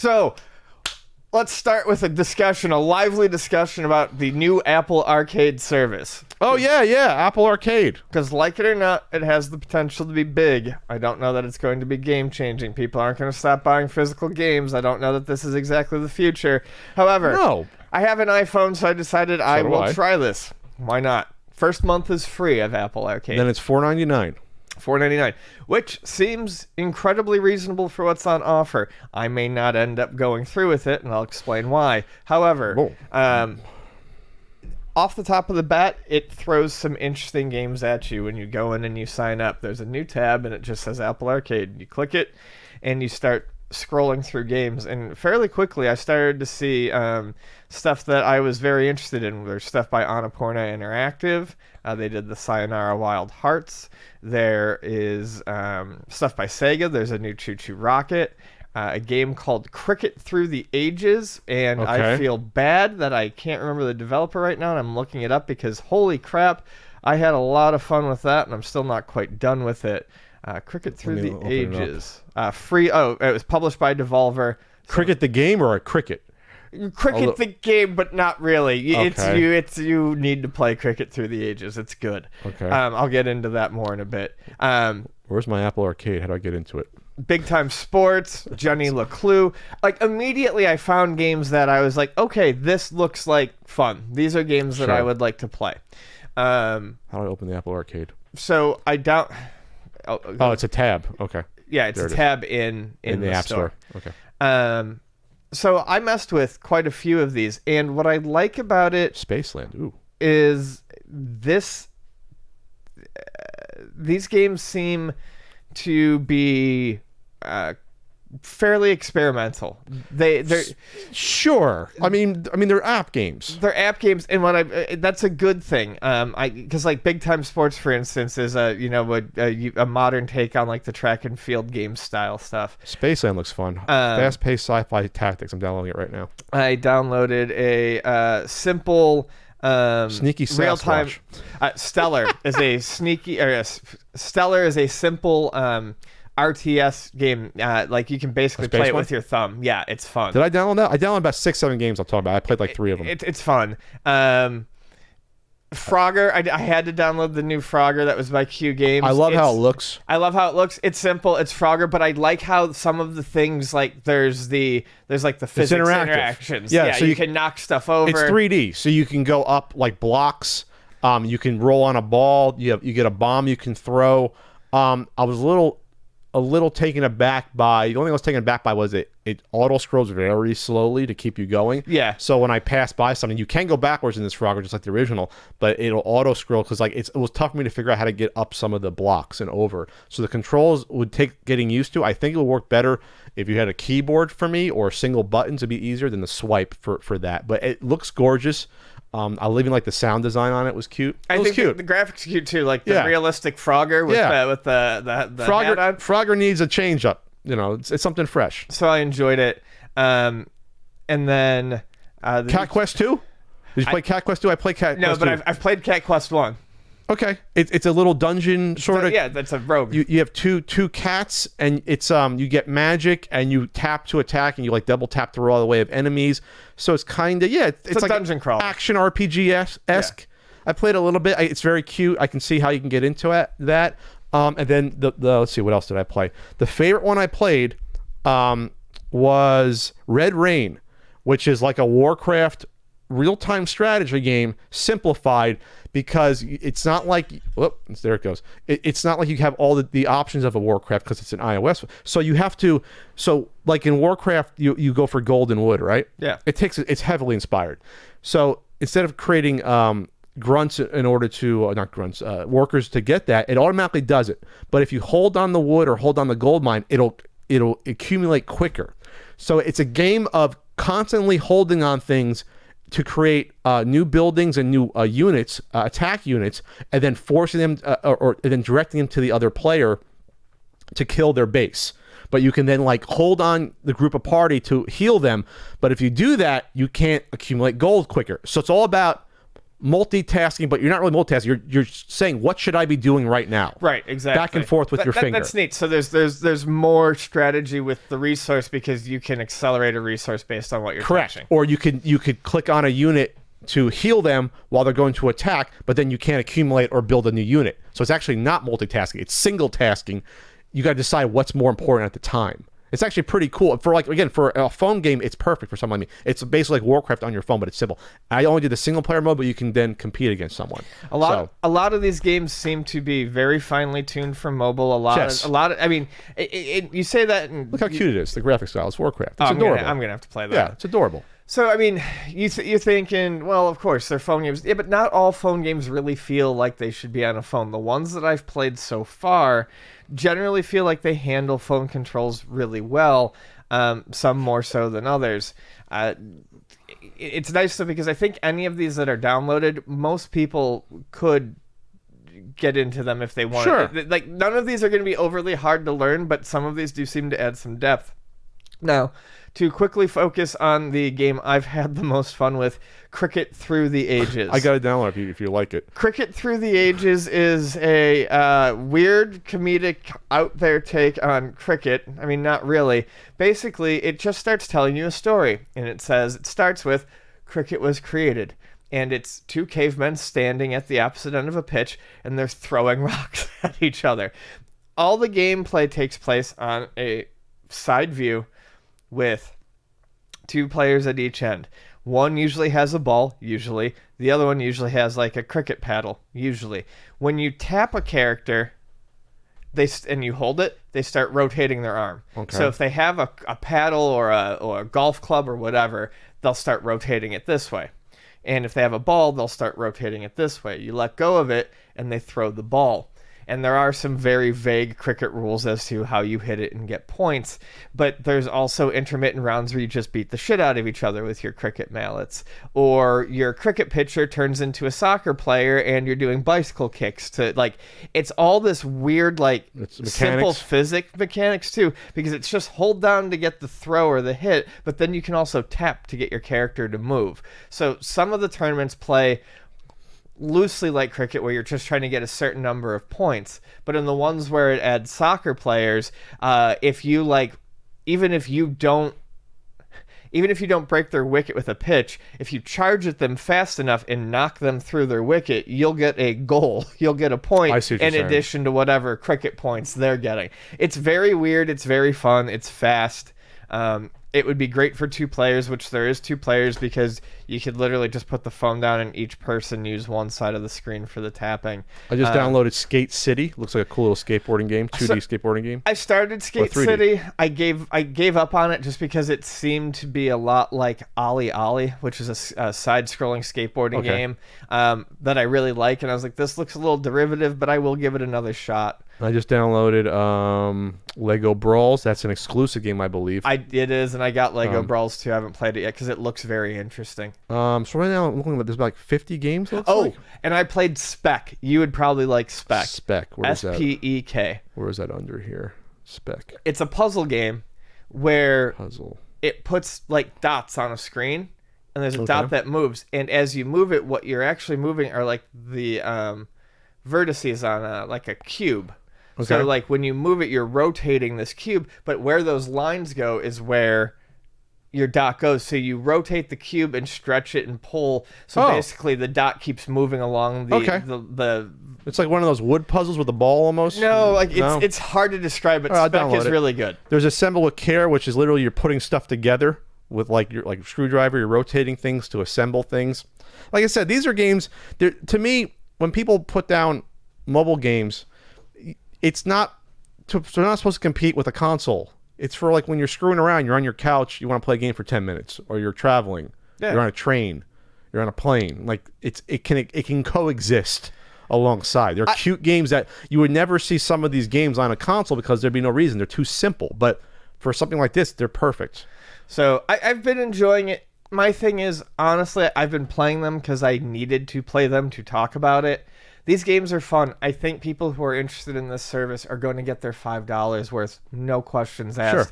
So, let's start with a lively discussion about the new Apple Arcade service. Oh, yeah, Apple Arcade. Because, like it or not, it has the potential to be big. I don't know that it's going to be game-changing. People aren't going to stop buying physical games. I don't know that this is exactly the future. However, No. I have an iPhone, so I decided I will try this. Why not? First month is free of Apple Arcade. Then it's $4.99. $4.99, which seems incredibly reasonable for what's on offer. I may not end up going through with it, and I'll explain why. However, off the top of the bat, it throws some interesting games at you when you go in and you sign up. There's a new tab, and it just says Apple Arcade. You click it, and you start scrolling through games, and fairly quickly I started to see stuff that I was very interested in. There's stuff by Annapurna Interactive. They did the Sayonara Wild Hearts. There is stuff by Sega. There's a new Choo Choo Rocket. A game called Cricut Through the Ages, and I feel bad that I can't remember the developer right now, and I'm looking it up because holy crap, I had a lot of fun with that, and I'm still not quite done with it. Cricut Through the Ages. Free. Oh, it was published by Devolver. Cricut the game or a Cricut? Cricut the game, but not really. It's you need to play Cricut Through the Ages. It's good. Okay. I'll get into that more in a bit. Where's my Apple Arcade? How do I get into it? Big Time Sports, Johnny LeClue. Like, immediately I found games that I was like, okay, this looks like fun. These are games that I would like to play. How do I open the Apple Arcade? So I doubt... Oh, it's a tab. Okay. Yeah, it's a tab in the App store. Okay. So I messed with quite a few of these, and what I like about it... Spaceland, ooh. ...is this... these games seem to be fairly experimental. They're sure. I mean they're app games. They're app games, and that's a good thing. Because like Big Time Sports, for instance, is a modern take on like the track and field game style stuff. Spaceland looks fun. Fast-paced sci-fi tactics. I'm downloading it right now. I downloaded a simple. Sneaky real time. Stellar is a Stellar is a simple RTS game. Like you can basically play it with your thumb. Yeah, it's fun. Did I download that? I downloaded about 6-7 games. I'll talk about. I played like 3 of them. It's fun. Frogger, I had to download the new Frogger that was by Q Games. I love how it looks. I love how it looks. It's simple. It's Frogger, but I like how some of the things, like there's like the physics interactions. Yeah, so you can knock stuff over. It's 3D, so you can go up like blocks. You can roll on a ball. You get a bomb you can throw. I was a little taken aback by the only thing I was taken aback by was it auto scrolls very slowly to keep you going. Yeah. So when I pass by something, you can go backwards in this Frogger just like the original, but it'll auto scroll because like it was tough for me to figure out how to get up some of the blocks and over. So the controls would take getting used to. I think it would work better if you had a keyboard for me or a single button to be easier than the swipe for that. But it looks gorgeous. I even like the sound design on it was cute. I think cute. The graphics are cute too, like the realistic Frogger with the Frogger, hat on. Frogger needs a change up. You know, it's something fresh. So I enjoyed it. And then Cat Quest 2? Did you play Cat Quest 2? I played Cat Quest 2. No, but I've played Cat Quest 1. Okay, it's a little dungeon sort of. Yeah, that's a rogue. You have two cats, and it's you get magic, and you tap to attack, and you like double tap to roll all the way of enemies. So it's kind of it's like dungeon crawl, action RPG esque. I played a little bit. It's very cute. I can see how you can get into that. And then the let's see, what else did I play? The favorite one I played was Red Rain, which is like a Warcraft real-time strategy game simplified because it's not like there it goes. It's not like you have all the options of a Warcraft because it's an iOS. So you have to like in Warcraft you go for golden wood, right? Yeah. It's heavily inspired. So instead of creating grunts in order to not grunts workers to get that, it automatically does it. But if you hold on the wood or hold on the gold mine, it'll accumulate quicker. So it's a game of constantly holding on things to create new buildings and new units, attack units, and then forcing them and then directing them to the other player to kill their base. But you can then like hold on the group of party to heal them. But if you do that, you can't accumulate gold quicker. So it's all about multitasking, but you're not really multitasking. You're saying, what should I be doing right now? Right, exactly. Back and forth with your finger. That's neat. So there's more strategy with the resource because you can accelerate a resource based on what you're touching. Or you could click on a unit to heal them while they're going to attack, but then you can't accumulate or build a new unit. So it's actually not multitasking. It's single tasking. You got to decide what's more important at the time. It's actually pretty cool. For for a phone game, it's perfect for someone like me. It's basically like Warcraft on your phone, but it's simple. I only did the single player mode, but you can then compete against someone. A lot of these games seem to be very finely tuned for mobile. I mean, you say that. And look how cute it is. The graphic style is Warcraft. It's adorable. I'm gonna have to play that. Yeah, it's adorable. So, I mean, you're thinking, well, of course, they're phone games. Yeah, but not all phone games really feel like they should be on a phone. The ones that I've played so far generally feel like they handle phone controls really well, some more so than others. It's nice, though, because I think any of these that are downloaded, most people could get into them if they want. Sure. Like, none of these are going to be overly hard to learn, but some of these do seem to add some depth. Now, to quickly focus on the game I've had the most fun with, Cricut Through the Ages. I got it download if you like it. Cricut Through the Ages is a weird, comedic, out there take on Cricut. I mean, not really. Basically, it just starts telling you a story, and it starts with, Cricut was created. And it's two cavemen standing at the opposite end of a pitch, and they're throwing rocks at each other. All the gameplay takes place on a side view with two players at each end. One usually has a ball, usually. The other one usually has like a cricket paddle, usually. When you tap a character and you hold it, they start rotating their arm. Okay. So if they have a paddle or a golf club or whatever, they'll start rotating it this way. And if they have a ball, they'll start rotating it this way. You let go of it, and they throw the ball. And there are some very vague Cricut rules as to how you hit it and get points, but there's also intermittent rounds where you just beat the shit out of each other with your Cricut mallets. Or your Cricut pitcher turns into a soccer player and you're doing bicycle kicks to, like, it's all this weird, like, simple physics mechanics too, because it's just hold down to get the throw or the hit, but then you can also tap to get your character to move. So some of the tournaments play loosely like Cricut, where you're just trying to get a certain number of points, but in the ones where it adds soccer players, if you like, even if you don't break their wicket with a pitch, if you charge at them fast enough and knock them through their wicket, you'll get a goal. You'll get a point in addition to whatever Cricut points they're getting. It's very weird. It's very fun. It's fast. It would be great for two players, which there is two players, because you could literally just put the phone down and each person use one side of the screen for the tapping. I just downloaded Skate City. Looks like a cool little skateboarding game, 2D skateboarding game. I started Skate City. I gave up on it just because it seemed to be a lot like Ollie Ollie, which is a side-scrolling skateboarding game that I really like. And I was like, this looks a little derivative, but I will give it another shot. I just downloaded Lego Brawls. That's an exclusive game, I believe. It is, and I got Lego Brawls too. I haven't played it yet because it looks very interesting. So right now I'm looking at there's like 50 games. And I played Spec. You would probably like Spec. Spec. Where is that? SPEK. Where is that under here? Spec. It's a puzzle game where it puts like dots on a screen, and there's a dot that moves, and as you move it, what you're actually moving are like the vertices on like a cube. Okay. So, like, when you move it, you're rotating this cube, but where those lines go is where your dot goes. So you rotate the cube and stretch it and pull. So basically, the dot keeps moving along the It's like one of those wood puzzles with a ball almost? No, like it's hard to describe, but Spec is really good. There's Assemble with Care, which is literally you're putting stuff together with like your screwdriver. You're rotating things to assemble things. Like I said, these are games. To me, when people put down mobile games, it's not. They're not supposed to compete with a console. It's for like when you're screwing around, you're on your couch, you want to play a game for 10 minutes, or you're traveling, you're on a train, you're on a plane. Like it can coexist alongside. They're cute games that you would never see some of these games on a console because there'd be no reason. They're too simple. But for something like this, they're perfect. So I've been enjoying it. My thing is, honestly, I've been playing them because I needed to play them to talk about it. These games are fun. I think people who are interested in this service are going to get their $5 worth, no questions asked. Sure.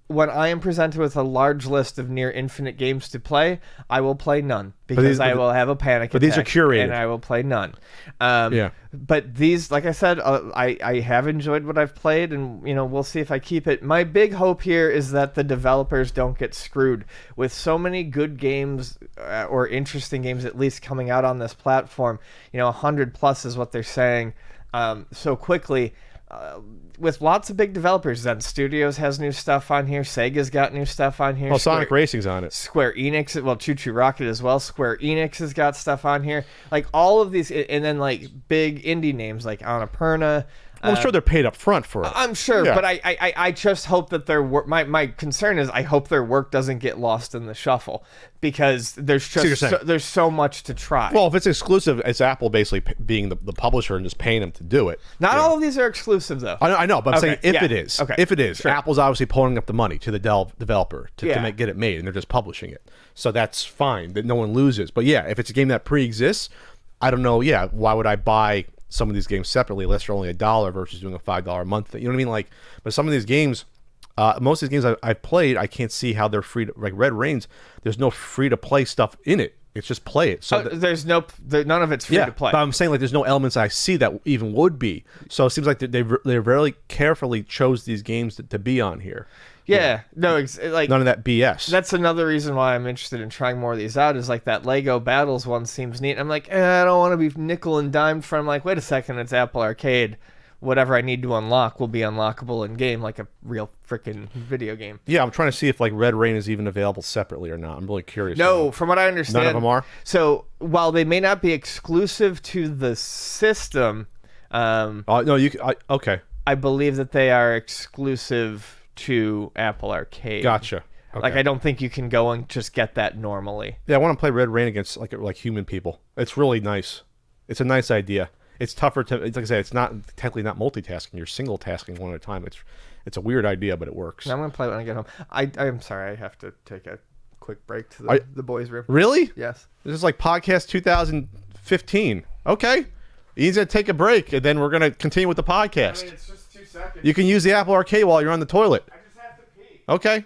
when I am presented with a large list of near infinite games to play, I will play none because I will have a panic attack. But these are curated. And I will play none. Yeah. But these, like I said, I have enjoyed what I've played, and we'll see if I keep it. My big hope here is that the developers don't get screwed with so many good games or interesting games at least coming out on this platform. 100 plus is what they're saying so quickly. With lots of big developers, Zen Studios has new stuff on here. Sega's got new stuff on here. Well, Sonic Racing's on it. Square Enix, well, Choo Choo Rocket as well. Square Enix has got stuff on here. Like all of these, and then like big indie names like Annapurna. Well, I'm sure they're paid up front for it. I'm sure, Yeah. but I just hope that their work. My concern is I hope their work doesn't get lost in the shuffle because there's just there's so much to try. Well, if it's exclusive, it's Apple basically being the publisher and just paying them to do it. Not all of these are exclusive though. I know, but I'm saying if yeah. it is, Okay. if it is, Sure. Apple's obviously pulling up the money to the developer to get it made, and they're just publishing it. So that's fine that no one loses. But yeah, if it's a game that pre-exists, I don't know. Yeah, why would I buy some of these games separately unless they're only $1 versus doing a $5 a month thing? You know what I mean? Like, but some of these games, most of these games I've played, I can't see how they're free to, like Red Rains, there's no free to play stuff in it. It's just play it. So there's none of it's free to play. But I'm saying like there's no elements I see that even would be. So it seems like they really carefully chose these games to be on here. Yeah, no, like none of that BS. That's another reason why I'm interested in trying more of these out. Is like that Lego Battles one seems neat. I'm like, I don't want to be nickel and dimed for. I'm like, wait a second, it's Apple Arcade. Whatever I need to unlock will be unlockable in game, like a real freaking video game. Yeah, I'm trying to see if like Red Rain is even available separately or not. I'm really curious. No, from what I understand, none of them are. So while they may not be exclusive to the system, no, okay. I believe that they are exclusive to Apple Arcade. Gotcha. Okay. Like I don't think you can go and just get that normally. Yeah, I want to play Red Rain against like human people. It's really nice. It's a nice idea. It's tougher to, like I said, it's not technically not multitasking. You're single tasking one at a time. It's a weird idea, but it works. I'm gonna play it when I get home. I'm sorry, I have to take a quick break to the boys' room. Really? Yes. This is like podcast 2015. Okay. He's gonna take a break, and then we're gonna continue with the podcast. I mean, it's just 2 seconds. You can use the Apple Arcade while you're on the toilet. I just have to pee. Okay.